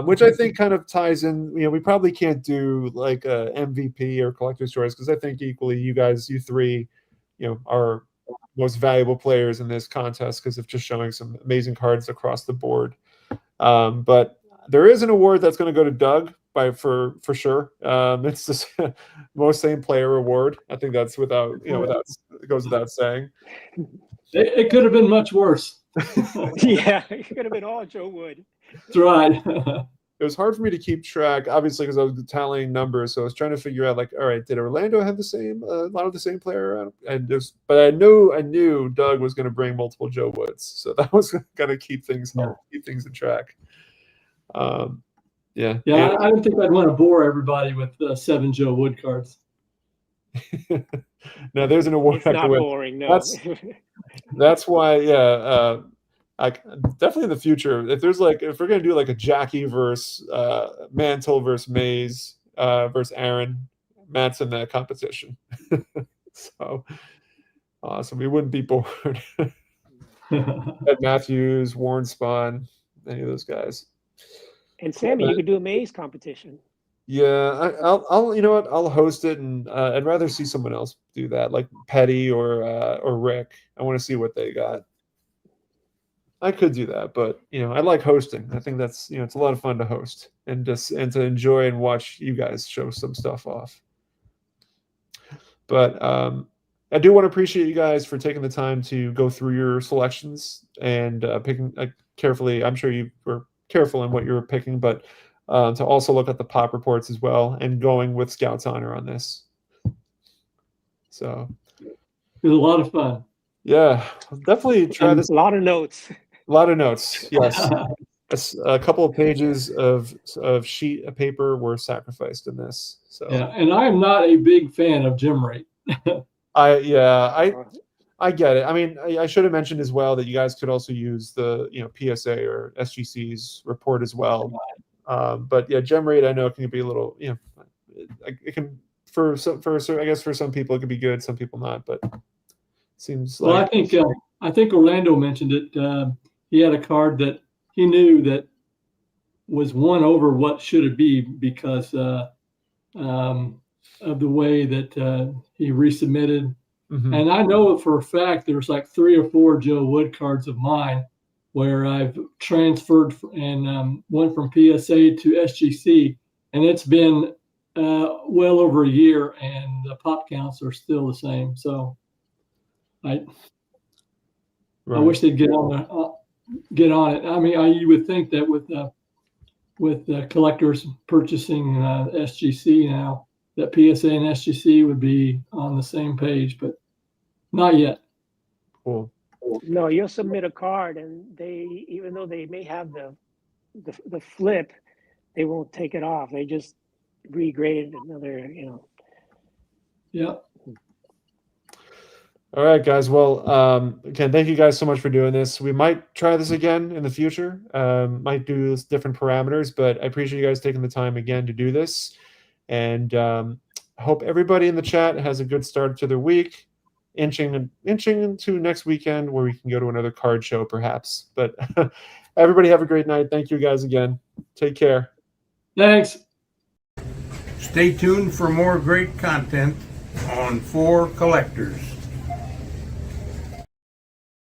which I think kind of ties in, we probably can't do like a MVP or collector's choice, because I think equally you three, are most valuable players in this contest because of just showing some amazing cards across the board. But there is an award that's going to go to Doug for sure. It's just most same player award. I think that's it goes without saying. It could have been much worse. Yeah, it could have been all Joe Wood. That's right. It was hard for me to keep track, obviously, because I was tallying numbers. So I was trying to figure out, like, all right, did Orlando have the same, a lot of the same player around? But I knew Doug was going to bring multiple Joe Woods, so that was going to keep things in track. Yeah. Yeah, I don't think I'd want to bore everybody with 7 Joe Wood cards. Now there's an award It's I not can win. boring, no. That's why, yeah. I definitely in the future, if we're gonna do like a Jackie versus Mantle versus Mays versus Aaron, Matt's in that competition. So awesome. We wouldn't be bored. Ed Matthews, Warren Spahn, any of those guys. And Sammy, you could do a maze competition. Yeah, I'll you know what? I'll host it, and I'd rather see someone else do that, like Petty or Rick. I want to see what they got. I could do that, but I like hosting. I think that's it's a lot of fun to host and to enjoy and watch you guys show some stuff off. But I do want to appreciate you guys for taking the time to go through your selections and picking carefully. I'm sure you were careful in what you were picking, but to also look at the pop reports as well and going with Scout's Honor on this. So it was a lot of fun. Yeah, definitely try this. A lot of notes. A lot of notes, yes. A couple of pages of sheet of paper were sacrificed in this. So yeah, and I'm not a big fan of gem rate. I get it. I mean, I should have mentioned as well that you guys could also use the PSA or SGC's report as well. But yeah, gem rate I know can be a little it can for I guess for some people it could be good, some people not. But seems well, like I think Orlando mentioned it. He had a card that he knew that was one over what should it be because of the way that he resubmitted. Mm-hmm. And I know for a fact there's like 3 or 4 Joe Wood cards of mine where I've transferred and went from PSA to SGC, and it's been well over a year, and the pop counts are still the same. So I wish they'd get on it. I mean, you would think that with collectors purchasing SGC now, that PSA and SGC would be on the same page, but not yet. Cool. No, you'll submit a card, and even though they may have the flip, they won't take it off. They just regrade another, Yeah. All right, guys. Well, again, thank you guys so much for doing this. We might try this again in the future. Might do different parameters, but I appreciate you guys taking the time again to do this. And I hope everybody in the chat has a good start to their week, inching into next weekend where we can go to another card show perhaps. But everybody have a great night. Thank you guys again. Take care. Thanks. Stay tuned for more great content on 4 Collectors.